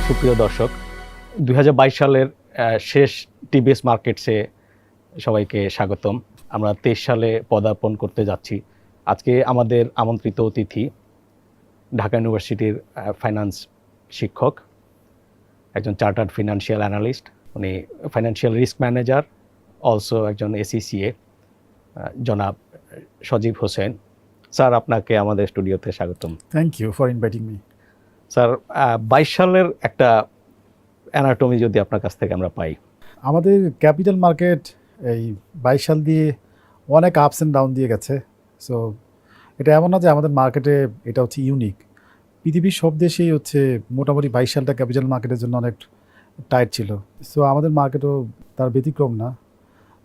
সুপ্রিয় দর্শক, 2022 সালের শেষ টিবিএস মার্কেটসে সবাইকে স্বাগতম। আমরা 23 সালে পদার্পণ করতে যাচ্ছি। আজকে আমাদের আমন্ত্রিত অতিথি ঢাকা ইউনিভার্সিটির ফাইন্যান্স শিক্ষক, একজন চার্টার্ড ফিনান্সিয়াল অ্যানালিস্ট, উনি ফাইন্যান্সিয়াল রিস্ক ম্যানেজার, অলসো একজন এসিসিএ, জনাব সজীব হোসেন। স্যার, আপনাকে আমাদের স্টুডিওতে স্বাগতম। Thank you for inviting me. Sir, 22 সালের একটা অ্যানাটমি যদি আপনার কাছ থেকে আমরা পাই। আমাদের ক্যাপিটাল মার্কেট এই 22 সাল দিয়ে অনেক আপস অ্যান্ড ডাউন দিয়ে গেছে। সো এটা এমন না যে আমাদের মার্কেটে এটা হচ্ছে ইউনিক, পৃথিবীর সব দেশেই হচ্ছে মোটামুটি 22 সালটা ক্যাপিটাল মার্কেটের জন্য অনেক টাইট ছিল। সো আমাদের মার্কেটও তার ব্যতিক্রম না।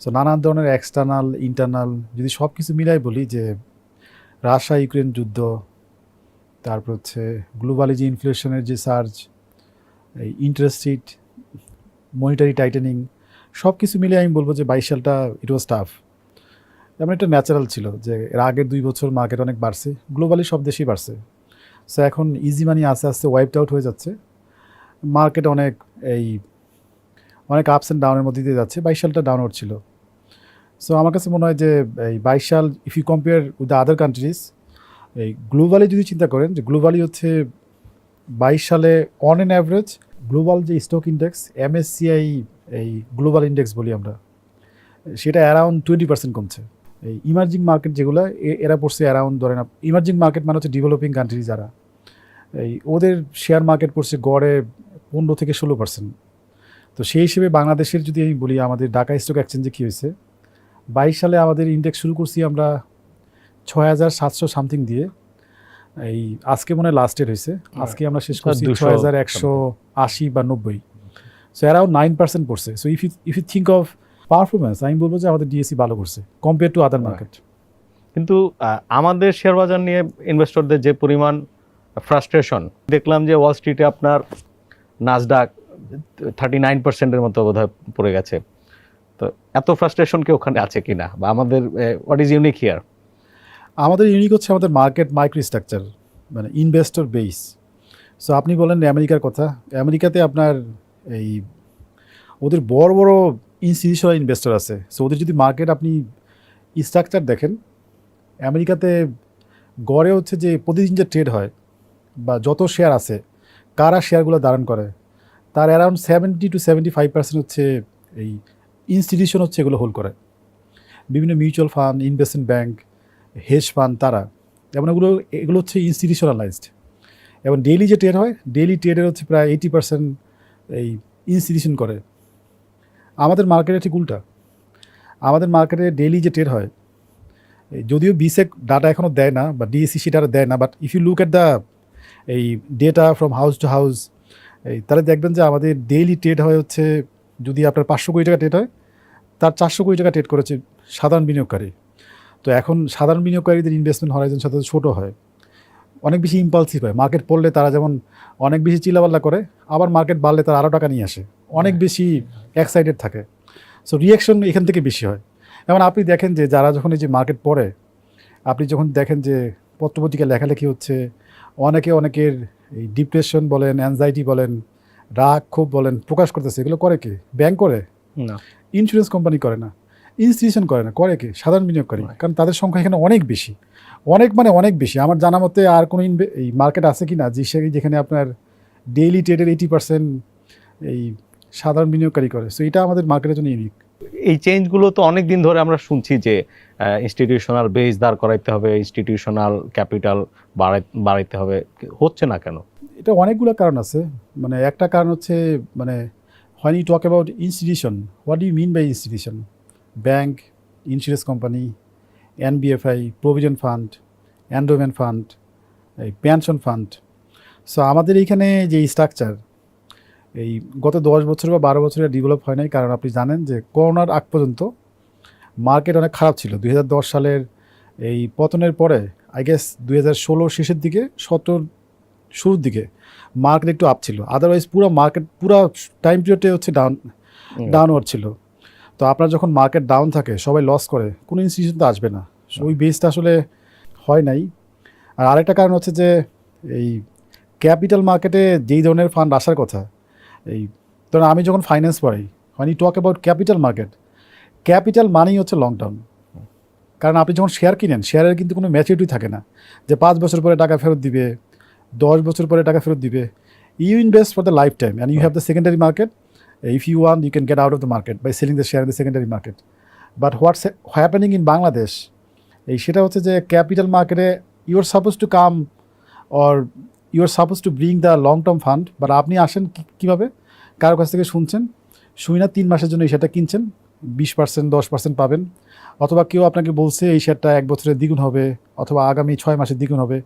সো নানান ধরনের এক্সটার্নাল ইন্টারনাল যদি সব কিছু মিলাই বলি, যে রাশিয়া ইউক্রেন যুদ্ধ, তারপর হচ্ছে গ্লোবালি যে ইনফ্লেশনের যে সার্জ, এই ইন্টারেস্ট রেট, মনিটারি টাইটেনিং, সব কিছু মিলে আমি বলবো যে 22 সালটা ইট ওয়াজ টাফ। যেমন এটা ন্যাচারাল ছিল যে এর আগের 2 বছর মার্কেট অনেক বাড়ছে, গ্লোবালি সব দেশেই বাড়ছে। সো এখন ইজি মানি আস্তে আস্তে ওয়াইপড আউট হয়ে যাচ্ছে, মার্কেট অনেক আপস অ্যান্ড ডাউনের মধ্যে দিয়ে যাচ্ছে। 22 সালটা ডাউনওয়ার্ড ছিল। সো আমার কাছে মনে হয় যে এই 22 সাল if you compare with the other countries, এই গ্লোবালি যদি চিন্তা করেন যে গ্লোবালি হচ্ছে 22 সালে অন অ্যান অ্যাভারেজ গ্লোবাল যে স্টক ইন্ডেক্স MSCI, এই গ্লোবাল ইন্ডেক্স বলি আমরা, সেটা অ্যারাউন্ড 20% কমছে। এই ইমার্জিং মার্কেট যেগুলো এরা পড়ছে অ্যারাউন্ড, ধরে না, ইমার্জিং মার্কেট মানে হচ্ছে ডেভেলপিং কান্ট্রি যারা, এই ওদের শেয়ার মার্কেট পড়ছে গড়ে 15 থেকে 16%। তো সেই হিসেবে বাংলাদেশের যদি আমি বলি, আমাদের ঢাকা স্টক এক্সচেঞ্জে কী হয়েছে, 22 সালে আমাদের ইন্ডেক্স শুরু করছি আমরা 6700 সামথিং দিয়ে, এই আজকে মনে হয় লাস্ট ডেট হয়েছে, আজকে আমরা শেষ করছি 6180 বা 90। সো অ্যারাউন্ড 9% পড়ছে। So if you think of performance, আমি বলবো যে আমাদের ডিএসসি ভালো করছে কম্পেয়ার টু আদার মার্কেট। কিন্তু আমাদের শেয়ার বাজার নিয়ে ইনভেস্টরদের যে পরিমাণ ফ্রাস্ট্রেশন দেখলাম, যে ওয়াল স্ট্রিটে আপনার নাসডাক 39%-এর মতো বোধহয় পড়ে গেছে। তো এত ফ্রাস্ট্রেশন কি ওখানে আছে কিনা, বা আমাদের হোয়াট ইজ ইউনিক হিয়ার? আমাদের ইউনিক হচ্ছে আমাদের মার্কেট মাইক্রো স্ট্রাকচার, মানে ইনভেস্টর বেস। সো আপনি বলেন আমেরিকার কথা, আমেরিকাতে আপনার এই ওদের বড় বড় ইনস্টিটিউশনাল ইনভেস্টর আছে। সো ওদের যদি মার্কেট আপনি স্ট্রাকচার দেখেন, আমেরিকাতে গড়ে হচ্ছে যে প্রতিদিন যে ট্রেড হয় বা যত শেয়ার আছে, কারা শেয়ারগুলো ধারণ করে, তার অ্যারাউন্ড 70 to 75% হচ্ছে এই ইনস্টিটিউশন হচ্ছে এগুলো হোল্ড করে। বিভিন্ন mutual fund, investment bank, hedge fund, তারা, এবং এগুলো হচ্ছে ইনস্টিটিউশনালাইজড। এবং ডেইলি যে ট্রেড হয়, ডেইলি ট্রেডের হচ্ছে প্রায় 80% এই ইনস্টিটিউশন করে। আমাদের মার্কেটে ঠিক উল্টা, আমাদের মার্কেটে ডেইলি যে ট্রেড হয়, যদিও বিসেক ডাটা এখনও দেয় না বা ডিএসসি সেটা দেয় না, but if you look at the এই data from house to house, তাহলে দেখবেন যে আমাদের ডেইলি ট্রেড হয় হচ্ছে, যদি আপনার 500 কোটি টাকা ট্রেড হয়, তার 400 কোটি টাকা ট্রেড করেছে সাধারণ বিনিয়োগকারী। তো এখন সাধারণ বিনিয়োগকারীদের ইনভেস্টমেন্ট হরাইজন সাথে ছোটো হয়, অনেক বেশি ইম্পালসিভ হয়। মার্কেট পড়লে তারা যেমন অনেক বেশি চিল্লাপাল্লা করে, আবার মার্কেট বাড়লে তারা আরও টাকা নিয়ে আসে, অনেক বেশি এক্সাইটেড থাকে। সো রিয়াকশন এখান থেকে বেশি হয়। যেমন আপনি দেখেন যে যারা যখন এই যে মার্কেট পড়ে, আপনি যখন দেখেন যে পত্রপত্রিকায় লেখালেখি হচ্ছে, অনেকের এই ডিপ্রেশন বলেন, অ্যাংজাইটি বলেন, রাগ ক্ষোভ বলেন প্রকাশ করতেছে, এগুলো করে কে? ব্যাংক করে না, ইন্স্যুরেন্স কোম্পানি করে না, ইনস্টিটিউশন করে না, করে কে? সাধারণ বিনিয়োগকারী। কারণ তাদের সংখ্যা এখানে অনেক বেশি, অনেক বেশি। আমার জানা মতে আর কোনো এই মার্কেট আছে কি না যেখানে আপনার ডেইলি ট্রেডের 80% এই সাধারণ বিনিয়োগকারী করে। সো এটা আমাদের মার্কেটের জন্য ইউনিক। এই চেঞ্জগুলো তো অনেক দিন ধরে আমরা শুনছি যে ইনস্টিটিউশনাল বেস দাঁড় করাইতে হবে, ইনস্টিটিউশনাল ক্যাপিটাল বাড়াইতে হবে, হচ্ছে না কেন? এটা অনেকগুলো কারণ আছে। মানে একটা কারণ হচ্ছে, মানে when you talk about institution, what do you mean by institution? Bank, insurance company, NBFI, provident fund, endowment fund, এই পেনশন ফান্ড। সো আমাদের এইখানে যে স্ট্রাকচার এই গত 10 বছর বা 12 বছরে ডেভেলপ হয় নাই। কারণ আপনি জানেন যে করোনার আগ পর্যন্ত মার্কেট অনেক খারাপ ছিল। 2010 সালের এই পতনের পরে আই গেস 2016 শেষের দিকে, 17 শুরুর দিকে মার্কেট একটু আপ ছিল। আদারওয়াইজ পুরো টাইম পিরিয়ডে হচ্ছে ডাউনওয়ার্ড ছিল। তো আপনার যখন মার্কেট ডাউন থাকে, সবাই লস করে, কোনো ইনস্টিটিউশন তো আসবে না। ওই বেসটা আসলে হয় নাই। আর আরেকটা কারণ হচ্ছে যে এই ক্যাপিটাল মার্কেটে যেই ধরনের ফান্ড আসার কথা, এই ধরুন আমি যখন ফাইন্যান্স পড়াই, when you talk about capital market, capital মানেই হচ্ছে লং টার্ম। কারণ আপনি যখন শেয়ার কিনেন, শেয়ারের কিন্তু কোনো ম্যাচুরিটি থাকে না যে 5 বছর পরে টাকা ফেরত দিবে, 10 বছর পরে টাকা ফেরত দিবে। You invest for the lifetime and you have the secondary market. If you want you can get out of the market by selling the share in the secondary market. But what's happening in Bangladesh, সেটা হচ্ছে যে capital মার্কেটে you are suppose to come or you are suppose to bring the long term fund, but আপনি আসেন কীভাবে, কারোর কাছ থেকে শুনছেন, শুই না 3 মাসের জন্য এই শেয়ারটা কিনছেন, 20% 10% পাবেন, অথবা কেউ আপনাকে বলছে এই শেয়ারটা 1 বছরের দ্বিগুণ হবে, অথবা আগামী 6 মাসের দ্বিগুণ হবে।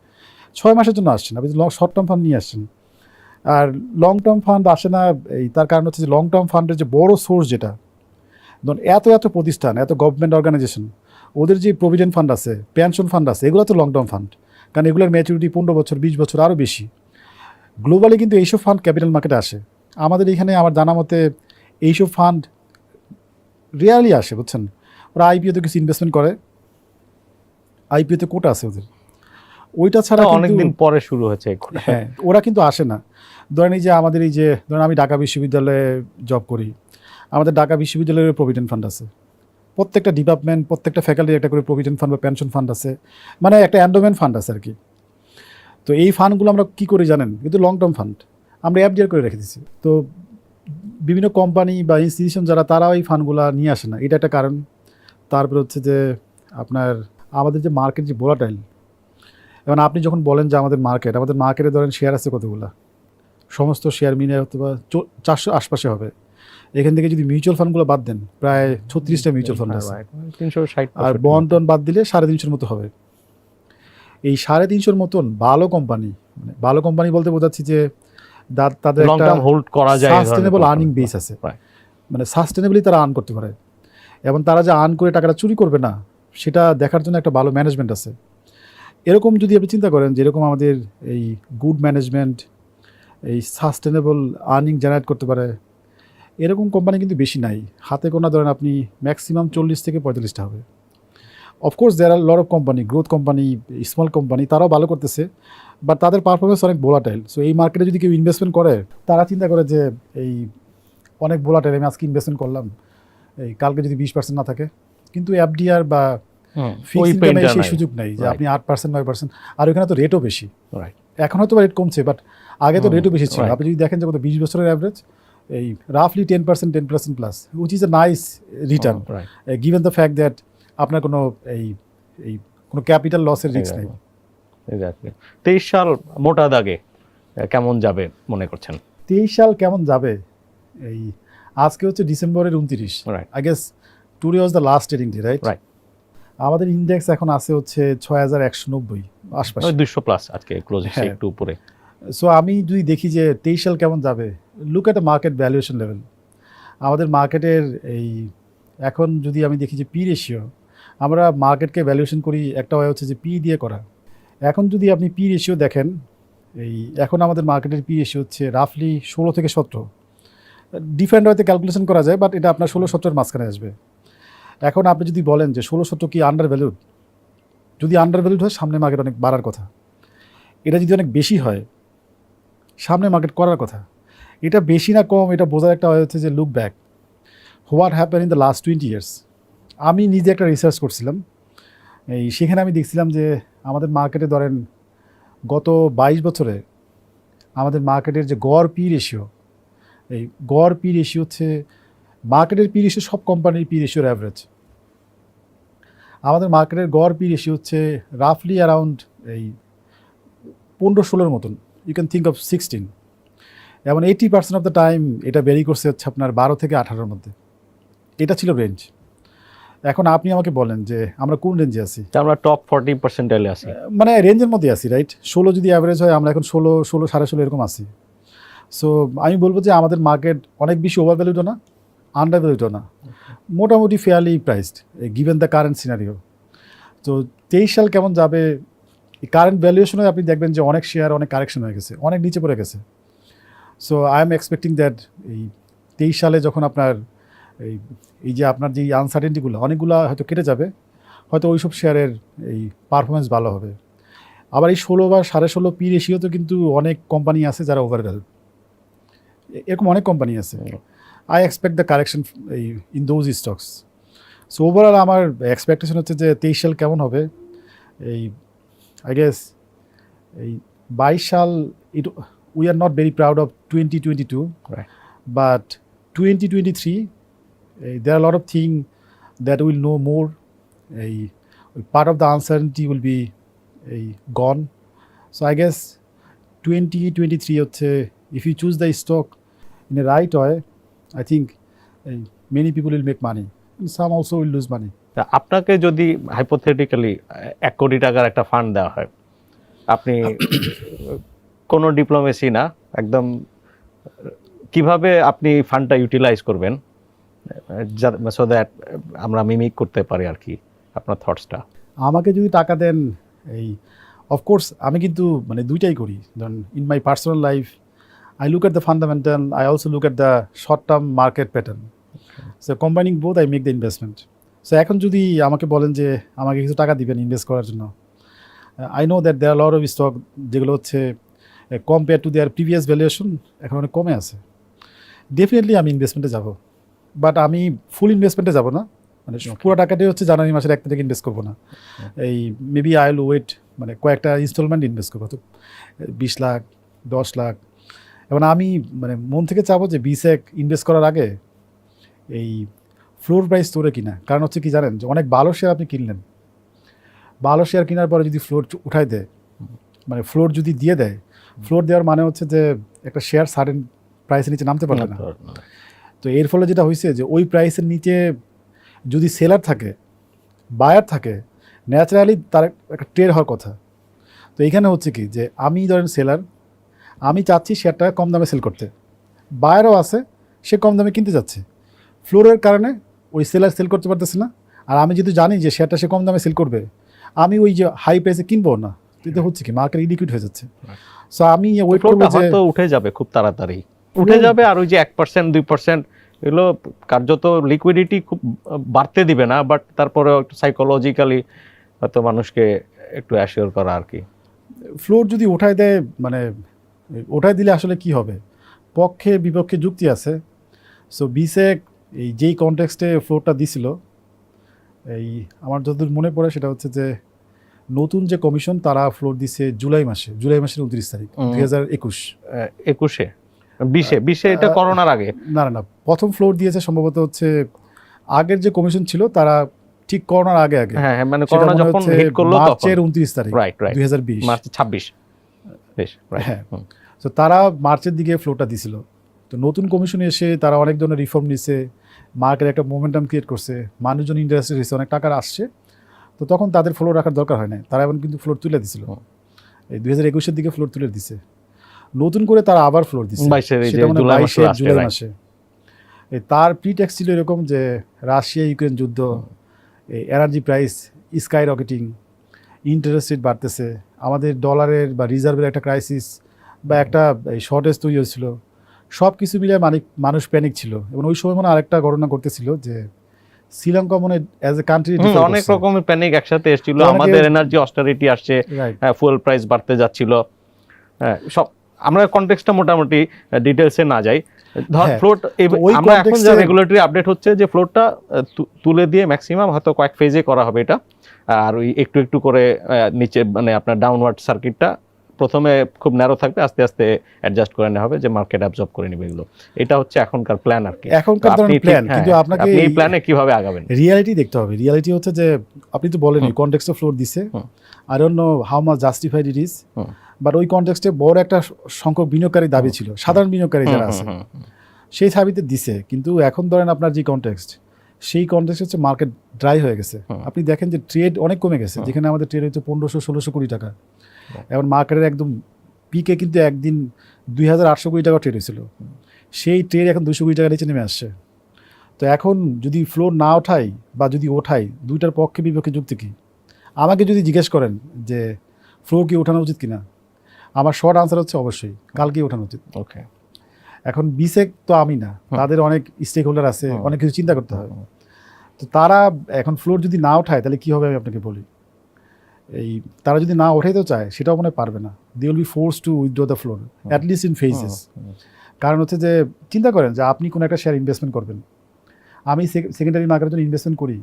6 মাসের জন্য আসছেন, আপনি শর্ট টার্ম ফান্ড নিয়ে আসছেন। আর লং টার্ম ফান্ড আসে না, তার কারণ হচ্ছে যে লং টার্ম ফান্ডের যে বড় সোর্স যেটা, ধরুন এত প্রতিষ্ঠান, এত গভর্নমেন্ট অর্গানাইজেশন, ওদের যে প্রভিডেন্ট ফান্ড আছে, পেনশন ফান্ড আছে, এগুলো তো লং টার্ম ফান্ড, কারণ এগুলোর ম্যাচুরিটি 15 বছর 20 বছর আরও বেশি। গ্লোবালি কিন্তু এইসব ফান্ড ক্যাপিটাল মার্কেটে আসে। আমাদের এখানে আমার জানা মতে এইসব ফান্ড রিয়ালি আসে, বুঝছেন। ওরা আইপিওতে কিছু ইনভেস্টমেন্ট করে, আইপিওতে কোটা আছে ওদের, ওইটা ছাড়া অনেকদিন পরে শুরু হয়েছে। হ্যাঁ, ওরা কিন্তু আসে না। ধরেন এই যে আমাদের এই যে ধরেন আমি ঢাকা বিশ্ববিদ্যালয়ে জব করি, আমাদের ঢাকা বিশ্ববিদ্যালয়ের প্রভিডেন্ট ফান্ড আছে, প্রত্যেকটা ডিপার্টমেন্ট প্রত্যেকটা ফ্যাকাল্টির একটা করে প্রভিডেন্ট ফান্ড বা পেনশন ফান্ড আছে, মানে একটা এন্ডোমেন্ট ফান্ড আছে আর কি। তো এই ফান্ডগুলো আমরা কী করি জানেন, কিন্তু লং টার্ম ফান্ড আমরা এফডিআর করে রেখে দিচ্ছি। তো বিভিন্ন কোম্পানি বা ইনস্টিটিউশন যারা, তারাও এই ফান্ডগুলো নিয়ে আসে না, এটা একটা কারণ। তারপরে হচ্ছে যে আপনার আমাদের যে মার্কেট যে ভোলাটাইল, এবং আপনি যখন বলেন যে আমাদের মার্কেটে ধরেন শেয়ার আছে কতগুলো, সমস্ত শেয়ার মিলে হয়তো বা 400 আশপাশে হবে। এখান থেকে যদি মিউচুয়াল ফান্ডগুলো বাদ দেন, প্রায় 36টা মিউচুয়াল ফান্ড আছে, 360, আর বন্ড টন বাদ দিলে 350-এর মতো হবে। এই 350-এর মতন ভালো কোম্পানি, মানে ভালো কোম্পানি বলতে বোঝাচ্ছি যে তাদের লং টার্ম হোল্ড করা যায়, সাস্টেনেবল আর্নিং বেস আছে, মানে সাস্টেনেবলি তারা আর্ন করতে পারে, এবং তারা যে আর্ন করে টাকাটা চুরি করবে না সেটা দেখার জন্য একটা ভালো ম্যানেজমেন্ট আছে। এরকম যদি আপনি চিন্তা করেন যেরকম আমাদের এই গুড ম্যানেজমেন্ট এই সাস্টেনেবল আর্নিং জেনারেট করতে পারে, এরকম কোম্পানি কিন্তু বেশি নাই, হাতে গোনা ধরেন আপনি ম্যাক্সিমাম 40 থেকে 45টা হবে। Of course there are lot of company, growth company, small company, তারাও ভালো করতেছে, বাট তাদের পারফরমেন্স অনেক ভোলাটাইল। সো এই মার্কেটে যদি কেউ ইনভেস্টমেন্ট করে, তারা চিন্তা করে যে এই অনেক ভোলাটাইল, আমি আজকে ইনভেস্টমেন্ট করলাম, এই কালকে যদি 20% না থাকে। কিন্তু এফডিআর বা ফিক্সড ইনকামে সেই সুযোগ নেই যে আপনি 8% 9%, আর ওখানে তো রেটও বেশি। এখন হয়তো রেট কমছে, বাট আগে তো রেটও বেশি ছিল। আপনি যদি দেখেন যে কত 20 বছরের অ্যাভারেজ এই রাফলি 10% plus, which is a nice return given the fact that আপনার কোনো কোনো ক্যাপিটাল লসের রিস্ক নেই। 23 সাল মোটা দাগে কেমন যাবে মনে করছেন? 23 সাল কেমন যাবে, এই আজকে হচ্ছে ডিসেম্বরের 29, I guess today was the last trading day, right? আমাদের ইন্ডেক্স এখন আছে হচ্ছে 6190 আশপাশে, 200 প্লাস আজকে ক্লোজ, একটু উপরে। সো আমি যদি দেখি যে 23 সাল কেমন যাবে, look at a market valuation level. আমাদের মার্কেটের এই এখন যদি আমি দেখি যে পি রেশিও, আমরা মার্কেটকে ভ্যালুয়েশন করি একটা হয় হচ্ছে যে পি দিয়ে করা। এখন যদি আপনি পি রেশিও দেখেন, এই এখন আমাদের মার্কেটের পি রেশিও হচ্ছে রাফলি 16 থেকে 17। ডিফারেন্ট হয়তো ক্যালকুলেশন করা যায়, বাট এটা আপনার 16-17 মাঝখানে আসবে। এখন আপনি যদি বলেন যে 16-17 কি আন্ডার ভ্যালুড, যদি আন্ডার ভ্যালুড হয় সামনে মার্কেট অনেক বাড়ার কথা, এটা যদি অনেক বেশি হয় সামনে মার্কেট করার কথা। এটা বেশি না কম এটা বোঝার একটা হচ্ছে যে look back what happen in the last 20 years. আমি নিজে একটা রিসার্চ করছিলাম, সেখানে আমি দেখছিলাম যে আমাদের মার্কেটে ধরেন গত 22 বছরে আমাদের মার্কেটের যে গড় পি রেশিও, এই গড় পি রেশিও হচ্ছে মার্কেটের পি রেশিও সব কোম্পানির পি রেশিওর অ্যাভারেজ। আমাদের মার্কেটের গড় পি রেশিও হচ্ছে রাফলি অ্যারাউন্ড এই 15-16-র মতন, ইউ ক্যান থিঙ্ক অফ 16, এবং 80% অফ দ্য টাইম এটা ভেরি করছে হচ্ছে আপনার 12 থেকে 18-র মধ্যে। এটা ছিল রেঞ্জ। এখন আপনি আমাকে বলেন যে আমরা কোন রেঞ্জে আছি? আমরা টপ 40% আছি, মানে রেঞ্জের মধ্যে আছি, রাইট? 16 যদি অ্যাভারেজ হয়, আমরা এখন 16, 16.5 এরকম আছি। সো আমি বলবো যে আমাদের মার্কেট অনেক বেশি ওভার ভ্যালুডও না, আন্ডার ভ্যালুডও না, মোটামুটি fairly priced given the current scenario. তো 23 সাল কেমন যাবে, কারেন্ট ভ্যালুয়েশনে আপনি দেখবেন যে অনেক শেয়ার অনেক কারেকশন হয়ে গেছে, অনেক নিচে পড়ে গেছে। So I am expecting that এই 23 সালে যখন আপনার এই যে আপনার যে আনসার্টেনটিগুলো অনেকগুলো হয়তো কেটে যাবে, হয়তো ওইসব শেয়ারের এই পারফরমেন্স ভালো হবে। আবার এই 16 বা 16.5 পি রেশিওতে কিন্তু অনেক কোম্পানি আছে যারা ওভারভ্যালু, এরকম অনেক কোম্পানি আছে। I expect the correction in those stocks. So overall আমার এক্সপেকটেশন হচ্ছে যে 23 সাল কেমন হবে, এই আই গেস এই 22 সাল it we are not very proud of 2022, Right. But 2023 there are a lot of things that we'll know more. A part of the uncertainty will be gone. So I guess 2023 হচ্ছে, if you choose the stock in a right way, I think many people will make money and some also will lose money. তা আপনাকে যদি hypothetically 1 কোটি টাকার একটা fund দেওয়া হয়, আপনি কোনো ডিপ্লোমেসি না, একদম কিভাবে আপনি ফান্ডটা ইউটিলাইজ করবেন সো দ্যাট আমরা মিমিক করতে পারি আর কি আপনার থটসটা? আমাকে যদি টাকা দেন, এই অফকোর্স আমি কিন্তু মানে দুইটাই করি। ধরুন in my personal life I look at the fundamental, I also look at the short term market pattern. So combining both I make the investment. So এখন যদি আমাকে বলেন যে আমাকে কিছু টাকা দিবেন ইনভেস্ট করার জন্য, I know that there lot of stock যেগুলো হচ্ছে compare to their previous valuation এখন অনেক কমে আছে, ডেফিনেটলি আমি ইনভেস্টমেন্টে যাব। বাট আমি ফুল ইনভেস্টমেন্টে যাব না, মানে পুরো টাকাটাই হচ্ছে জানুয়ারি মাসের 1 তারিখ ইনভেস্ট করবো না। এই মেবি আই উইল ওয়েট, মানে কয়েকটা ইনস্টলমেন্ট ইনভেস্ট করবো, তো 20 লাখ 10 লাখ। এবং আমি মানে মন থেকে চাবো যে 20 ইনভেস্ট করার আগে এই ফ্লোর প্রাইস তোরে কিনা। কারণ হচ্ছে কি জানেন, যে অনেক ভালো শেয়ার আপনি কিনলেন, ভালো শেয়ার কেনার পরে যদি ফ্লোর উঠাই দেয়, মানে ফ্লোর যদি দিয়ে দেয়, ফ্লোর দেওয়ার মানে হচ্ছে যে একটা শেয়ার সার্টেন প্রাইসের নিচে নামতে পারবে না। তো এর ফলে যেটা হয়েছে যে ওই প্রাইসের নিচে যদি সেলার থাকে, বায়ার থাকে, ন্যাচারালি তার একটা ট্রেড হওয়ার কথা। তো এইখানে হচ্ছে কি যে আমি ধরেন সেলার, আমি চাচ্ছি শেয়ারটা কম দামে সেল করতে, বায়ারও আছে সে কম দামে কিনতে যাচ্ছে, ফ্লোরের কারণে ওই সেলার সেল করতে পারতেছে না। আর আমি যদি জানি যে শেয়ারটা সে কম দামে সেল করবে, আমি ওই যে হাই প্রাইসে কিনবো না, তো হচ্ছে কি মার্কেট ইলিকুইড হয়ে যাচ্ছে। সো আমি ওয়েট করবো যে হয়তো উঠে যাবে, খুব তাড়াতাড়ি উঠে যাবে। আর ওই যে 1% 2% এগুলো কার্যত লিকুইডিটি খুব বাড়তে দিবে না, বাট তারপরে একটু সাইকোলজিক্যালি হয়তো মানুষকে একটু অ্যাসিওর করা আর কি। ফ্লোর যদি ওঠায় দেয়, মানে ওঠায় দিলে আসলে কি হবে, পক্ষে বিপক্ষে যুক্তি আছে। সো বিসেক এই যেই কনটেক্সটে ফ্লোরটা দিছিল, এই আমার যতদূর মনে পড়ে সেটা হচ্ছে যে নতুন যে কমিশন তারা ফ্লোর দিছে জুলাই মাসের 29 তারিখ 2021। 21-এ 20-এ এটা করোনার আগে? না না না, প্রথম ফ্লোর দিয়েছে সম্ভবত হচ্ছে আগের যে কমিশন ছিল তারা ঠিক করোনার আগে আগে। হ্যাঁ হ্যাঁ, মানে করোনা যখন হিট করলো তখন মার্চের 29 তারিখ, রাইট রাইট, 2020 মার্চ 26 বেশ রাইট। হ্যাঁ, তো তারা মার্চের দিকে ফ্লোরটা দিছিল। তো নতুন কমিশন এসে তারা অনেক ধরনের রিফর্ম নিছে, মার্কেট একটা মোমেন্টাম ক্রিয়েট করছে, মানুষজন ইন্টারেস্টেড হয়েছে, অনেক টাকা আসছে। তো তখন তাদের ফ্লোর রাখার দরকার হয় না, তারা এখন কিন্তু ফ্লোর তুলে দিছিল। এই 2021-এর দিকে ফ্লোর তুলে দিছে, নতুন করে তারা আবার ফ্লোর দিছে 22 জুলাই মাসে। তার প্রিটেক্সট ছিল এরকম যে রাশিয়া ইউক্রেন যুদ্ধ, এই energy price skyrocketing, interest rate বাড়তেছে, আমাদের ডলারের বা রিজার্ভের একটা ক্রাইসিস বা একটা শর্টেজ তৈরি হয়েছিল, সব কিছু মিলে মানুষ প্যানিক ছিল। এবং ওই সময় মনে আরেকটা ঘটনা করতেছিল যে শ্রীলঙ্কা মনে অ্যাজ এ কান্ট্রি অনেক রকমের প্যানিক একসাথে এসেছিল, আমাদের এনার্জি অস্টারিটি আসছে, ফুয়েল প্রাইস বাড়তে যাচ্ছিল, সব আমরা কনটেক্সটটা মোটামুটি ডিটেলসে না যাই। ধর ফ্লোট আমরা এখন যে রেগুলেটরি আপডেট হচ্ছে যে ফ্লোটটা তুলে দিয়ে ম্যাক্সিমাম হয়তো কয়েক ফেজে করা হবে এটা, আর ওই একটু একটু করে নিচে মানে আপনার ডাউনওয়ার্ড সার্কিটটা প্রথমে খুব ন্যারো থাকবে, আস্তে আস্তে অ্যাডজাস্ট করে নেওয়া হবে যে মার্কেট অ্যাবজর্ব করে নেবে এগুলো। এটা হচ্ছে এখনকার প্ল্যান আর কি, এখনকার প্ল্যান। কিন্তু আপনাকে এই প্ল্যানে কিভাবে আগাবেন, রিয়ালিটি দেখতে হবে। রিয়ালিটি হচ্ছে যে আপনি তো বলেননি কনটেক্সট অফ ফ্লোর দিছে, I don't know how much justified it is, but ওই কনটেক্সটে বড় একটা সংখ্যক বিনিয়োগকারী দাবি ছিল, সাধারণ বিনিয়োগকারী যারা আছে সেই দাবিতে দিছে। কিন্তু এখন ধরেন আপনার যে কনটেক্সট, সেই কনটেক্সট হচ্ছে মার্কেট ড্রাই হয়ে গেছে। আপনি দেখেন যে ট্রেড অনেক কমে গেছে, যেখানে আমাদের ট্রেড হচ্ছে 1500-1600 কোটি টাকা, এখন মার্কেটের একদম পিকে কিন্তু একদিন 2800 কোটি টাকা ট্রেড হয়েছিল, সেই ট্রেড এখন 200 কোটি টাকা নিচে নেমে আসছে। তো এখন যদি ফ্লোর না ওঠাই বা যদি ওঠাই, দুইটার পক্ষে বিপক্ষে যুক্তি কি? আমাকে যদি জিজ্ঞেস করেন যে ফ্লোর কি ওঠানো উচিত কিনা, আমার শর্ট আনসার হচ্ছে অবশ্যই কালকে ওঠানো উচিত। ওকে, এখন বিসেক তো আমি না, তাদের অনেক স্টেক হোল্ডার আছে, অনেক কিছু চিন্তা করতে হয়। তো তারা এখন ফ্লোর যদি না ওঠায় তাহলে কি হবে আমি আপনাকে বলি, এই তারা যদি না ওঠাইতেও চায় সেটাও মনে হয় পারবে না, they will be force to withdraw the floor at least in phases. কারণ হচ্ছে যে চিন্তা করেন যে আপনি কোনো একটা শেয়ার ইনভেস্টমেন্ট করবেন, আমি সেকেন্ডারি মার্কেটের জন্য ইনভেস্টমেন্ট করি,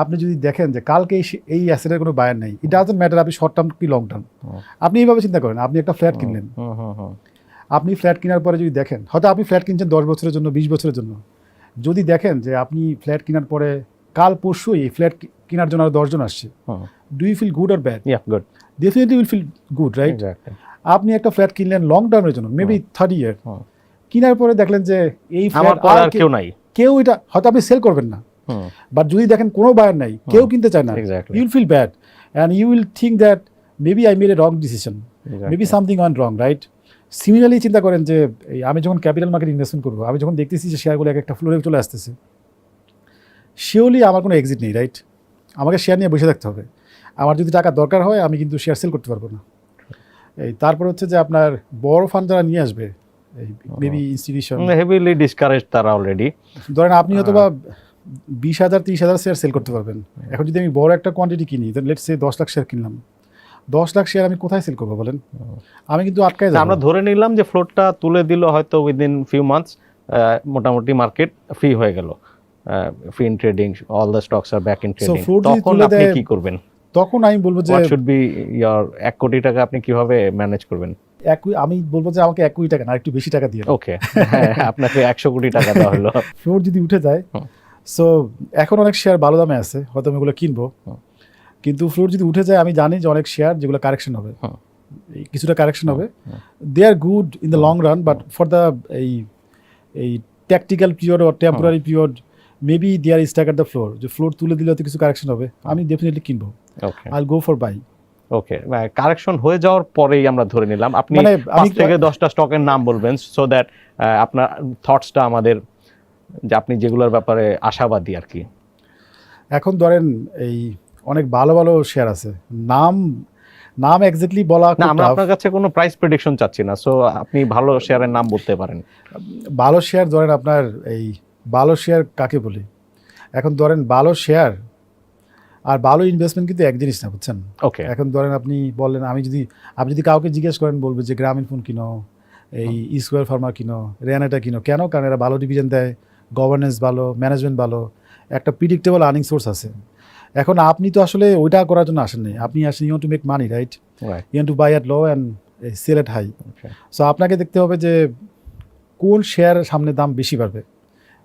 আপনি যদি দেখেন যে কালকে এই অ্যাসেটের কোনো বায়ার নেই, ইট ডাজন্ট ম্যাটার আপনি শর্ট টার্ম কি লং টার্ম, আপনি এইভাবে চিন্তা করেন আপনি একটা ফ্ল্যাট কিনলেন, আপনি ফ্ল্যাট কেনার পরে যদি দেখেন হয়তো আপনি ফ্ল্যাট কিনছেন 10 বছরের জন্য 20 বছরের জন্য, যদি দেখেন যে আপনি ফ্ল্যাট কেনার পরে কাল পরশুই এই ফ্ল্যাট কেনার জন্য আরো 10 জন আসছে, do you feel good or bad? Good, definitely will feel good, right? আপনি একটা ফ্ল্যাট কিনলেন লং টার্মের জন্য, মেবি 30 ইয়ার, কেনার পরে দেখলেন যে এই ফ্ল্যাট আর কেউ নাই, কেউ এটা হয়তো আপনি সেল করবেন না, বাট যদি দেখেন কোনো বায়ার নাই, কেউ কিনতে চায় না, you will feel bad and you will think that maybe I made a wrong decision, maybe something one wrong, right? Similarly চিন্তা করেন যে আমি যখন ক্যাপিটাল মার্কেট ইনভেস্টমেন্ট করবো, আমি যখন দেখতেছি যে শেয়ারগুলো এক একটা ফ্লোরে চলে আসতেছে, শিওরলি আমার কোনো এক্সিট নেই, রাইট? আমাকে শেয়ার নিয়ে বসে থাকতে হবে, আমার যদি টাকা দরকার হয় আমি কিন্তু শেয়ার সেল করতে পারবো না। তারপর হচ্ছে যে আপনার বড় ফান্ড যারা নিয়ে আসবে, মেবি ইনস্টিটিউশন, হেভিলি ডিসকারেজ তারা অলরেডি, ধরেন আপনি হয়তো বা 20,000 30,000 শেয়ার সেল করতে পারবেন। এখন যদি আমি বড় একটা কোয়ান্টিটি কিনি, then let's say 10 lakh share কিনলাম, 10 লাখ শেয়ার আমি কোথায় সেল করবো বলেন? আমি কিন্তু আটকায় যাবো। আমরা ধরে নিলাম যে ফ্লোটটা তুলে দিল হয়তো উইদিন ফিউ মান্থস, মোটামুটি মার্কেট ফ্রি হয়ে গেল, free in trading, all the stocks are back in trading, তখন আপনি কি করবেন? তখন আমি বলবো যে হোয়াট শুড বি ইওর 1 কোটি টাকা আপনি কিভাবে ম্যানেজ করবেন? আমি বলবো যে আমাকে 1 কোটি টাকা না, একটু বেশি টাকা দিয়ে, ওকে, আপনাকে 100 কোটি টাকা দেওয়া হলো, ফ্লোর যদি উঠে যায়, সো এখন অনেক শেয়ার ভালো দামে আছে, হয়তো আমি ওগুলো কিনবো, কিন্তু ফ্লোর যদি উঠে যায় আমি জানি যে অনেক শেয়ার যেগুলো কারেকশন হবে, কিছুটা কারেকশন হবে, they are good in the long run, but for the এই tactical period or temporary period maybe they are stuck at the floor, যে ফ্লোর তুলে দিলে হয়তো কিছু কারেকশন হবে, আমি ডেফিনেটলি কিনবো, I will go for buy. Okay, correction হয়ে যাওয়ার পরেই আমরা ধরে নিলাম আপনি 5 থেকে 10টা স্টকের নাম বলবেন, সো দ্যাট আপনার থটসটা আমাদের, যে আপনি যেগুলোর ব্যাপারে আশাবাদী আর কি। এখন ধরেন এই অনেক ভালো ভালো শেয়ার আছে, নাম এক্স্যাক্টলি বলা না, আমরা আপনার কাছে কোনো প্রাইস প্রেডিকশন চাচ্ছি না, সো আপনি ভালো শেয়ারের নাম বলতে পারেন। ভালো শেয়ার ধরেন আপনার এই ভালো শেয়ার কাকে বলি, এখন ধরেন ভালো শেয়ার আর ভালো ইনভেস্টমেন্ট কিন্তু এক জিনিস না, বুঝছেন? ওকে, এখন ধরেন আপনি বললেন, আপনি যদি কাউকে জিজ্ঞেস করেন বলবে যে গ্রামীণ ফোন কিনো, এই স্কোয়ার ফার্মা কিনো, রেয়ানাটা কিনো, কেন? কারণ এরা ভালো ডিভিডেন্ড দেয়, গভর্নেন্স ভালো, ম্যানেজমেন্ট ভালো, একটা প্রিডিক্টেবল আর্নিং সোর্স আছে। এখন আপনি তো আসলে ওইটা করার জন্য আসেন নাই, আপনি আসেন you want to make money, right? You want to buy at low and sell at high. So আপনাকে দেখতে হবে যে কোন শেয়ারের সামনে দাম বেশি বাড়বে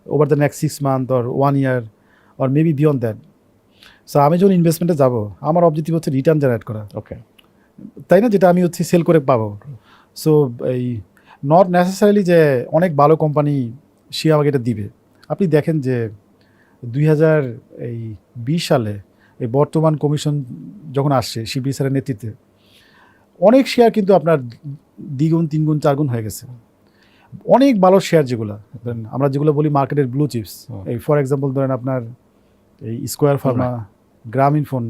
over the next 6 month or 1 year or maybe beyond that. So আমি যখন ইনভেস্টমেন্টে যাব, আমার অবজেক্টিভ হচ্ছে রিটার্ন জেনারেট করা, ওকে, তাই না? যেটা আমি হচ্ছে সেল করে পাবো। সো এই নট নেসেসারিলি যে অনেক ভালো কোম্পানি সে আমাকে এটা দিবে। আপনি দেখেন যে 2020 সালে এই বর্তমান কমিশন যখন আসছে শিবলি স্যারের নেতৃত্বে, অনেক শেয়ার কিন্তু আপনার 2 গুণ 3 গুণ 4 গুণ হয়ে গেছে। অনেক ভালো শেয়ার যেগুলো আমরা যেগুলো বলি মার্কেটের ব্লু চিপস, এই ফর এক্সাম্পল ধরেন আপনার এই স্কোয়ার ফার্মা, গ্রামীণ ফোন,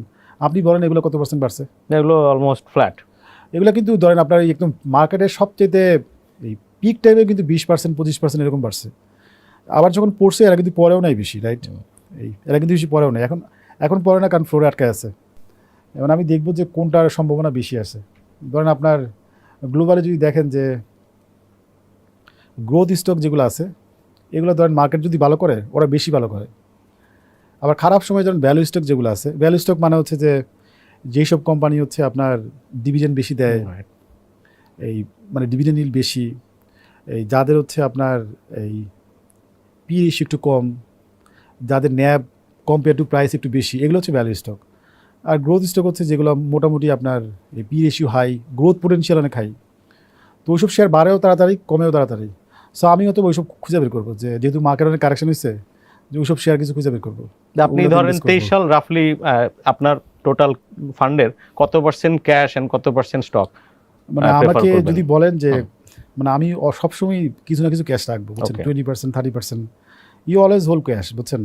আপনি বলেন এগুলো কত পার্সেন্ট বাড়ছে? এগুলো অলমোস্ট ফ্ল্যাট। এগুলো কিন্তু ধরেন আপনার একদম মার্কেটের সবচেয়ে এই পিক টাইমে কিন্তু 20% 25% এরকম বাড়ছে। আবার যখন পড়ছে এরা কিন্তু পরেও নাই বেশি, রাইট? এরা কিন্তু বেশি পরেও নাই, এখন পরে না, কারণ ফ্লোরে আটকায় আছে। এবং আমি দেখবো যে কোনটার সম্ভাবনা বেশি আছে। ধরেন আপনার গ্লোবালে যদি দেখেন যে গ্রোথ স্টক যেগুলো আছে, এগুলো ধরেন মার্কেট যদি ভালো করে ওরা বেশি ভালো করে। আবার খারাপ সময় ধরেন ভ্যালু স্টক যেগুলো আছে, ভ্যালু স্টক মানে হচ্ছে যে যেসব কোম্পানি হচ্ছে আপনার ডিভিডেন্ড বেশি দেয়, এই মানে ডিভিডেন্ড ইল্ড বেশি, এই যাদের হচ্ছে আপনার এই পি রেশিও একটু কম, যাদের ন্যাব কম্পেয়ার টু প্রাইস একটু বেশি, এগুলো হচ্ছে ভ্যালু স্টক। আর গ্রোথ স্টক হচ্ছে যেগুলো মোটামুটি আপনার এই P ratio high, growth potential অনেক হাই, তো ওইসব শেয়ার বাড়েও তাড়াতাড়ি, কমেও তাড়াতাড়ি। সো আমি হয়তো ওইসব খুঁজে বের করবো, যে যেহেতু মার্কেট অনেক কারেকশন হয়েছে, যে ওইসব শেয়ার কিছু খুঁজে বের করবো। আপনি ধরেন 23 সাল রাফলি আপনার টোটাল ফান্ডের কত পার্সেন্ট ক্যাশ এন্ড কত পার্সেন্ট স্টক? মানে আমাকে যদি বলেন যে মানে আমি সবসময় কিছু না কিছু ক্যাশ রাখবো, বুঝছেন? 20% 30% ইউ অলওয়েজ হোল্ড ক্যাশ, বুঝছেন?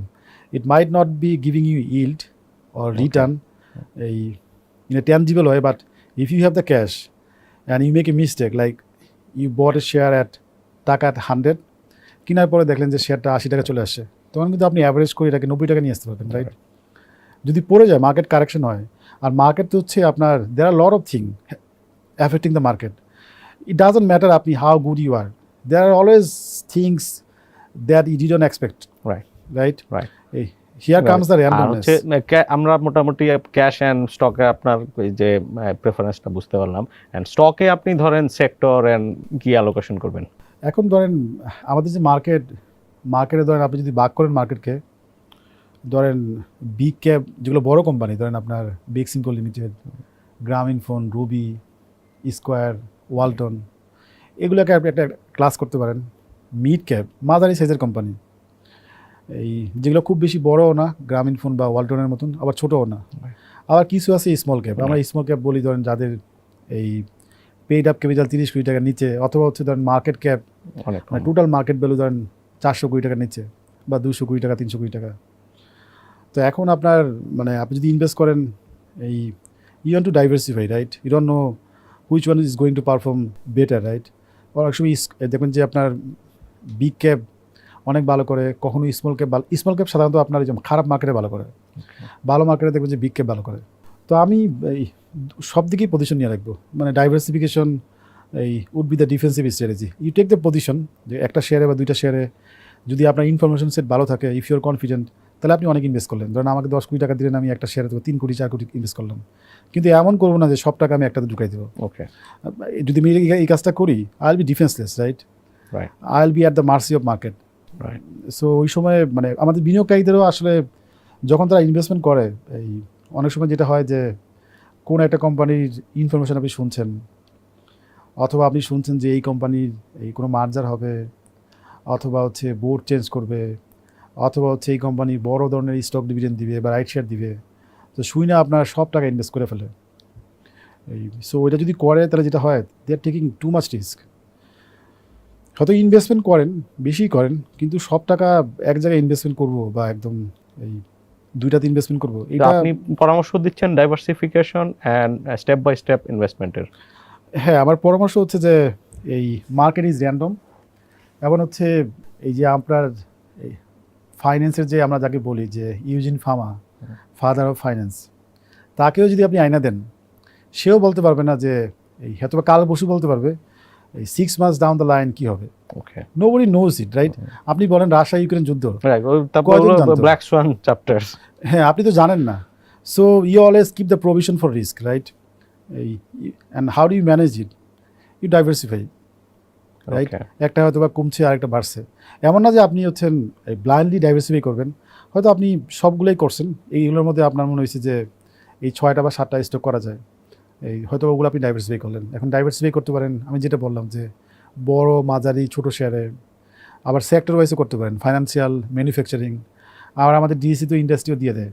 It might not be giving you yield or return এই in a tangible way, but if you have the cash and you make a mistake, like you bought a share at 100, কেনার পরে দেখলেন যে শেয়ারটা 80 টাকা চলে আসে, তখন কিন্তু আপনি অ্যাভারেজ করে এটাকে 90 টাকা নিয়ে আসতে পারবেন, রাইট? যদি পড়ে যায়, মার্কেট কারেকশন হয়, আর মার্কেট তো হচ্ছে আপনার there are lot of thing affecting the market. It doesn't matter আপনি how good you are, there are always things that you didn't expect, right right? Right. Here comes the আর randomness. হচ্ছে আমরা মোটামুটি cash and স্টকে আপনার এই যে প্রেফারেন্সটা বুঝতে পারলাম, অ্যান্ড স্টকে আপনি ধরেন সেক্টর অ্যান্ড কি অ্যালোকেশন করবেন? এখন ধরেন আমাদের যে মার্কেটে ধরেন আপনি যদি ভাগ করেন মার্কেটকে, ধরেন বিগ ক্যাপ যেগুলো বড় কোম্পানি, ধরেন আপনার Beximco limited, Grameenphone, Ruby, square, Walton, এগুলোকে আপনি একটা ক্লাস করতে পারেন। মিড ক্যাপ মাঝারি সাইজের কোম্পানি, এই যেগুলো খুব বেশি বড়ও না, গ্রামীণফোন বা ওয়ালটনের মতন, আবার ছোটও না। আবার কিছু আছে স্মল ক্যাপ, আমরা স্মল ক্যাপ বলি ধরেন যাদের এই পেইড আপ ক্যাপিটাল 30 কোটি টাকার নিচে, অথবা হচ্ছে ধরেন মার্কেট ক্যাপ অনেক মানে টোটাল মার্কেট ভ্যালু ধরেন 400 কোটি টাকার নিচে, বা 200 কোটি টাকা, 300 কোটি টাকা। তো এখন আপনার মানে আপনি যদি ইনভেস্ট করেন, এই you want to diversify, right? You don't know which one is going to perform better, right? অনেক সময় দেখবেন যে আপনার বিগ ক্যাপ অনেক ভালো করে, কখনো স্মল ক্যাপ সাধারণত আপনার এই যে খারাপ মার্কেটে ভালো করে, ভালো মার্কেটে দেখবেন যে বিগ ক্যাপ ভালো করে। তো আমি এই সব দিকেই পজিশন নিয়ে রাখবো, মানে ডাইভার্সিফিকেশন এই would be the defensive strategy. You take the position, যে একটা শেয়ারে বা দুইটা শেয়ারে যদি আপনার ইনফরমেশন সেট ভালো থাকে, ইফ ইউর কনফিডেন্ট, তাহলে আপনি অনেক ইনভেস্ট করলেন। ধরেন আমাকে 10 কোটি টাকা দিলেন, আমি একটা শেয়ারে 3 কোটি 4 কোটি ইনভেস্ট করলাম, কিন্তু এমন করবো না যে সব টাকা আমি একটাতে ঢুকাই দেবো। ওকে, যদি আমি এই কাজটা করি, I will be defenceless, right? Right I will be at the mercy of market. Right. So ওই সময় মানে আমাদের বিনিয়োগকারীদেরও আসলে যখন তারা ইনভেস্টমেন্ট করে, এই অনেক সময় যেটা হয় যে কোন একটা কোম্পানির ইনফরমেশন আপনি শুনছেন, অথবা আপনি শুনছেন যে এই কোম্পানির এই কোনো মার্জার হবে, অথবা হচ্ছে বোর্ড চেঞ্জ করবে, অথবা হচ্ছে এই কোম্পানি বড় ধরনের স্টক ডিভিডেন্ড দিবে বা রাইট শেয়ার দিবে, তো শুই না আপনার সব টাকা ইনভেস্ট করে ফেলে। এই সো ওইটা যদি করে, তাহলে যেটা হয়, they are taking too much risk. হয়তো ইনভেস্টমেন্ট করেন, বেশি করেন, কিন্তু সব টাকা এক জায়গায় ইনভেস্টমেন্ট করবো বা একদম এই দুইটাতে ইনভেস্টমেন্ট করবো, তো এটা আপনি পরামর্শ দিচ্ছেন diversification and step by step ইনভেস্টমেন্টের। হ্যাঁ, আমার পরামর্শ হচ্ছে যে এই মার্কেট ইজ র্যান্ডম, এবং হচ্ছে এই যে আপনার এই ফাইন্যান্সের যে আমরা যাকে বলি যে Eugene Pharma, father of finance, তাকেও যদি আপনি আয়না দেন, সেও বলতে পারবে না যে এই হয়তো বা কাল বসু বলতে পারবে এই 6 মান্থস ডাউন দ্য লাইন কী হবে। Okay, nobody knows it, right? আপনি বলেন রাশিয়া ইউক্রেন যুদ্ধ, রাইট, তারপর কয়জন জানতো? Black swan chapters. হ্যাঁ, আপনি তো জানেন না। So you always keep the provision for risk, right? এই and how do you manage it? You diversify, right? একটা হয়তো বা কমছে, আরেকটা বাড়ছে। এমন না যে আপনি হচ্ছেন ব্লাইন্ডলি ডাইভার্সিফাই করবেন। হয়তো আপনি সবগুলোই করছেন, এইগুলোর মধ্যে আপনার মনে হয়েছে যে এই 6টা বা 7টা স্টক করা যায়, এই হয়তো ওগুলো আপনি ডাইভার্সিফাই করলেন। এখন ডাইভার্সিফাই করতে পারেন, আমি যেটা বললাম যে বড়, মাঝারি, ছোটো শেয়ারে, আবার সেক্টর ওয়াইজও করতে পারেন, ফাইন্যান্সিয়াল, ম্যানুফ্যাকচারিং, আবার আমাদের ডিএসসি তো ইন্ডাস্ট্রিও দিয়ে দেয়,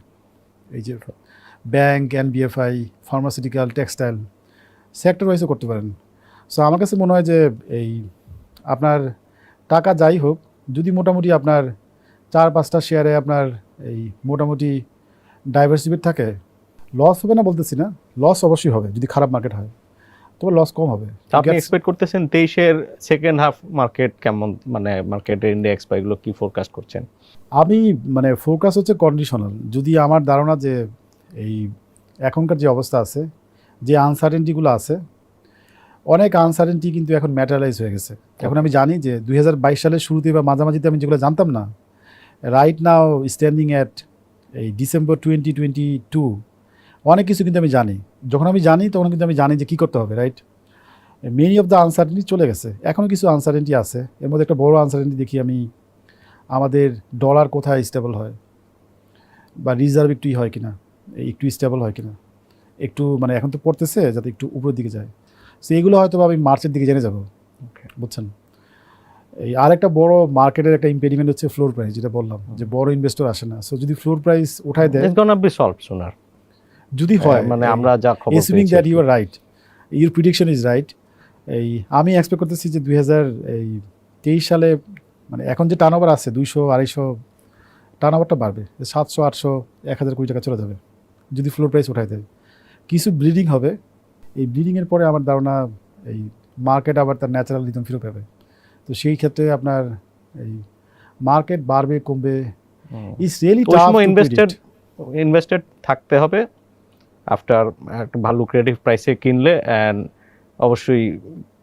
এই যে bank, NBFI, pharmaceutical, textile, sector ওয়াইজও করতে পারেন। সো আমার কাছে মনে হয় যে এই আপনার টাকা যাই হোক, যদি মোটামুটি আপনার 4-5টা শেয়ারে আপনার এই মোটামুটি ডাইভার্সিফাইড থাকে, লস হবে না বলতেছি না, লস অবশ্যই হবে যদি খারাপ মার্কেট হয়, তবে লস কম হবে। আপনি এক্সপেক্ট করতেছেন 23-এর সেকেন্ড হাফ মার্কেট কেমন, মানে মার্কেটের ইন্ডেক্স বা এগুলো কি ফোরকাস্ট করছেন? আমি মানে ফোকাস হচ্ছে কন্ডিশনাল। যদি আমার ধারণা যে এই এখনকার যে অবস্থা আছে, যে আনসার্টেনটিগুলো আছে, অনেক আনসার্টেনটি কিন্তু এখন ম্যাটারালাইজ হয়ে গেছে। এখন আমি জানি যে 2022 সালের শুরুতে বা মাঝামাঝিতে আমি যেগুলো জানতাম না, রাইট নাও স্ট্যান্ডিং অ্যাট এই ডিসেম্বর 2022, অনেক কিছু কিন্তু আমি জানি। যখন আমি জানি, তখন কিন্তু আমি জানি যে কী করতে হবে, right? Many of the uncertainty চলে গেছে, এখনও কিছু আনসার্টেনটি আছে। এর মধ্যে একটা বড় আনসার্টেনটি দেখি আমি, আমাদের ডলার কোথায় স্টেবল হয়, বা রিজার্ভ একটু হয় কিনা, একটু স্টেবল হয় কিনা, একটু মানে এখন তো পড়তেছে যাতে একটু উপরের দিকে যায়। সো এইগুলো হয়তো আমি মার্চের দিকে জেনে যাবো, বুঝছেন? এই আরেকটা বড় মার্কেটের একটা ইম্পেডিমেন্ট হচ্ছে ফ্লোর প্রাইস, যেটা বললাম যে বড় ইনভেস্টর আসে না। সো যদি ফ্লোর প্রাইস উঠায় দেয়, it's gonna be solved sooner, যদি হয়, মানে আমরা যা খবর assuming that you are right, your prediction is right. এই আমি এক্সপেক্ট করতেছি যে 2023 সালে মানে এখন যে টার্নওভার আছে 200-250, টার্নওভারটা বাড়বে, 700-800, 1000 কোটি টাকা চলে যাবে যদি ফ্লোর প্রাইস উঠায় দেয়। কিছু ব্লিডিং হবে, এই ব্লিডিংয়ের পরে আমার ধারণা এই মার্কেট আবার তার ন্যাচারাল রিদম ফিরে পাবে। তো সেই ক্ষেত্রে আপনার এই মার্কেট বাড়বে কমবে, it's really tough to predict. Invested থাকতে হবে আফটার একটা ভালো ক্রিয়েটিভ প্রাইসে কিনলে অ্যান্ড অবশ্যই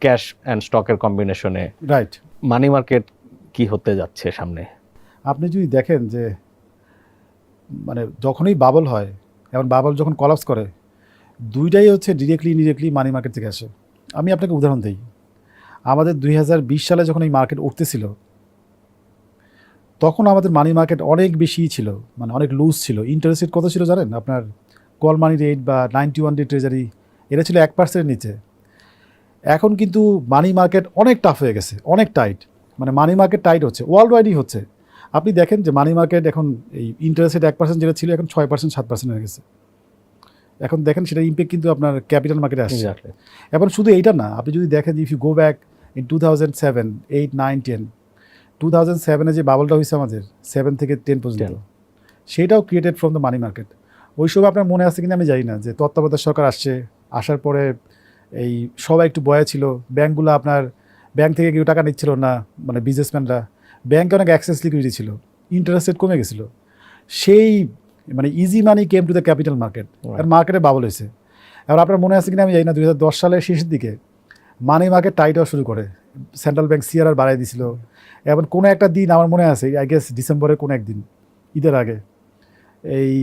ক্যাশ অ্যান্ড স্টকের কম্বিনেশনে। রাইট। মানি মার্কেট কি হতে যাচ্ছে সামনে? আপনি যদি দেখেন যে মানে যখনই বাবল হয়, এবং বাবল যখন কলাপস করে, দুইটাই হচ্ছে ডিরেক্টলি ইনডিরেক্টলি মানি মার্কেট থেকে আসে। আমি আপনাকে উদাহরণ দিই, আমাদের 2020 সালে যখন এই মার্কেট উঠতেছিল, তখন আমাদের মানি মার্কেট অনেক বেশি ছিল, মানে অনেক লুজ ছিল। ইন্টারেস্ট রেট কত ছিল জানেন? আপনার কল মানি রেট বা 91 ডে ট্রেজারি, এটা ছিল 1%-এর নিচে। এখন কিন্তু মানি মার্কেট অনেক টাফ হয়ে গেছে, অনেক টাইট। মানে মানি মার্কেট টাইট হচ্ছে, ওয়ার্ল্ড ওয়াইডই হচ্ছে। আপনি দেখেন যে মানি মার্কেট এখন এই ইন্টারেস্ট রেট 1% যেটা ছিল, এখন 6%, 7% হয়ে গেছে। এখন দেখেন সেটা ইম্প্যাক্ট কিন্তু আপনার ক্যাপিটাল মার্কেটে আসছে। Exactly. এবং শুধু এইটা না, আপনি যদি দেখেন if you go back in 2007, 8, 9, 10, 2007-এ যে বাবলটা হয়েছে আমাদের 7 থেকে 10 পর্যন্ত, সেটাও created from the money market. ওই সময় আপনার মনে আছে কিনা আমি জানি না, যে তত্ত্বাবধায়ক সরকার আসছে, আসার পরে এই সবাই একটু বয়া ছিল, ব্যাঙ্কগুলো আপনার ব্যাংক থেকে কেউ টাকা নিচ্ছিল না, মানে বিজনেসম্যানরা, ব্যাংকে অনেক অ্যাক্সেস লিকুইডিটি ছিল, ইন্টারেস্ট রেট কমে গেছিলো। সেই মানে easy money came to the capital market, আর মার্কেটে বাবল হয়েছে। এবার আপনার মনে আছে কিনা আমি জানি না, 2010 সালের শেষের দিকে মানি মার্কেট টাইট হওয়া শুরু করে, সেন্ট্রাল ব্যাংক সিআরআর বাড়াই দিছিল। এবং কোনো একটা দিন আমার মনে আছে, আই গেস ডিসেম্বরের কোনো একদিন, ঈদের আগে, এই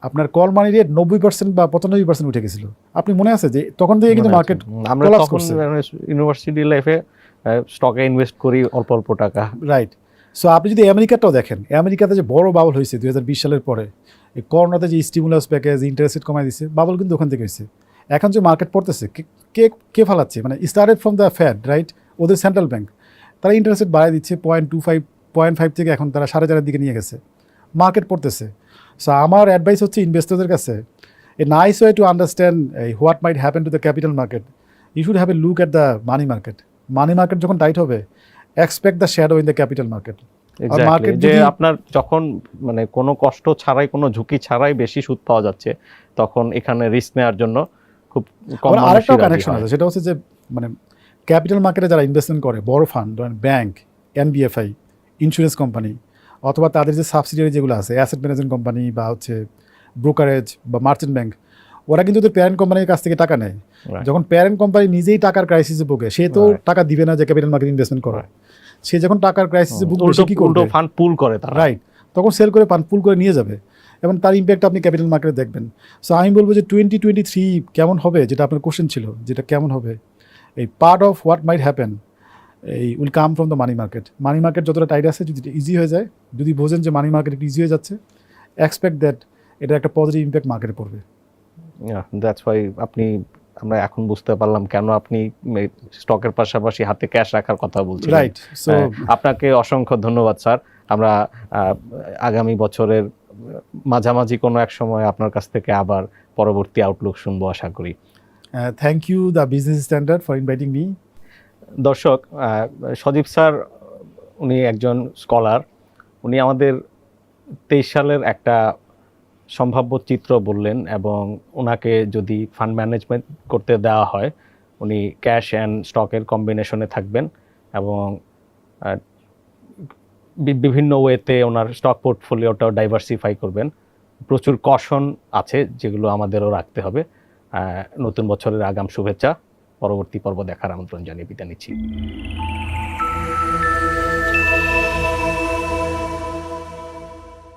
আপনার কল মানি রেট 90% বা 95% উঠে গেছিলো। আপনি মনে আছে যে তখন থেকে কিন্তু মার্কেট আমরা collapse তখন করছে। ইউনিভার্সিটি লাইফে স্টকে ইনভেস্ট করি অল্প অল্প টাকা। রাইট। সো আপনি যদি আমেরিকাটাও দেখেন, আমেরিকাতে যে বড় বাবল হয়েছে 2020 সালের পরে, এই করোনাতে যে স্টিমুলাস প্যাকেজ, ইন্টারেস্ট রেট কমাই দিচ্ছে, বাবল কিন্তু ওখান থেকে হয়েছে। এখন যে মার্কেট পড়তেছে, কে কে ফালাচ্ছে? মানে started from the fad, right? ওদের সেন্ট্রাল ব্যাংক, তারা ইন্টারেস্ট রেট বাড়াই দিচ্ছে 0.25, 0.5 থেকে এখন তারা 4.5-এর দিকে নিয়ে গেছে, মার্কেট পড়তেছে। সো আমার অ্যাডভাইস হচ্ছে ইনভেস্টরদের কাছে, a nice way to understand what might happen to the capital market, you should have a look at the money market. Money market যখন টাইট হবে, expect the shadow in the capital market. Exactly, যে আপনার যখন মানে কোনো কষ্ট ছাড়াই, কোনো ঝুঁকি ছাড়াই বেশি সুদ পাওয়া যাচ্ছে, তখন এখানে রিস্ক নেওয়ার জন্য খুব কম মানুষই আরেকটা রাজি কানেকশন হয়। আছে, সেটা হচ্ছে যে মানে ক্যাপিটাল মার্কেটে যারা ইনভেস্টমেন্ট করে, বড় ফান্ড, ধরেন ব্যাংক, এনবিএফআই, ইন্স্যুরেন্স কোম্পানি, অথবা তাদের যে সাবসিডিয়ারি যেগুলো আছে, অ্যাসেট ম্যানেজমেন্ট কোম্পানি বা হচ্ছে ব্রোকারেজ বা মার্চেন্ট ব্যাংক, ওরা কিন্তু ওদের প্যারেন্ট কোম্পানির কাছ থেকে টাকা নেয়। Right. যখন প্যারেন্ট কোম্পানি নিজেই টাকার ক্রাইসিসে ভোগে, সে তো Right. টাকা দিবে না যে ক্যাপিটাল মার্কেট ইনভেস্টমেন্ট করে। সে যখন টাকার ক্রাইসিসে ভুগবে, সে কি উল্টো করবে? ফান্ড পুল করে তারা। রাইট, তখন সেল করে ফান্ড পুল করে নিয়ে যাবে, এবং তার ইম্প্যাক্ট আপনি ক্যাপিটাল মার্কেটে দেখবেন। সো আমি বলবো যে 2023 কেমন হবে, যেটা আপনার কোশ্চেন ছিল, যেটা কেমন হবে, এই part of what might happen এই will come from the money market. Money market যতটা টাইট আছে, যদি ইজি হয়ে যায়, যদি বোঝেন যে মানি মার্কেট একটু ইজি হয়ে যাচ্ছে, এক্সপেক্ট দ্যাট এটা একটা পজিটিভ ইম্প্যাক্ট মার্কেটে পড়বে। দ্যাটস ওয়াই আমরা এখন বুঝতে পারলাম কেন আপনি স্টকের পাশাপাশি হাতে ক্যাশ রাখার কথা বলছেন। রাইট। সো আপনাকে অসংখ্য ধন্যবাদ স্যার। আমরা আগামী বছরের মাঝামাঝি কোনো এক সময় আপনার কাছ থেকে আবার পরবর্তী আউটলুক শুনবো আশা করি। Thank you the business standard for inviting me. দর্শক, সজীব স্যার উনি একজন স্কলার। উনি আমাদের 23 সালের একটা সম্ভাব্য চিত্র বললেন, এবং ওনাকে যদি ফান্ড ম্যানেজমেন্ট করতে দেওয়া হয়, উনি ক্যাশ অ্যান্ড স্টকের কম্বিনেশনে থাকবেন, এবং বিভিন্ন ওয়েতে ওনার স্টক পোর্টফোলিওটাও ডাইভার্সিফাই করবেন। প্রচুর কশন আছে যেগুলো আমাদেরও রাখতে হবে। নতুন বছরের আগাম শুভেচ্ছা। পরবর্তী পর্ব দেখার আমন্ত্রণ জানিয়ে বিদায় নিচ্ছি।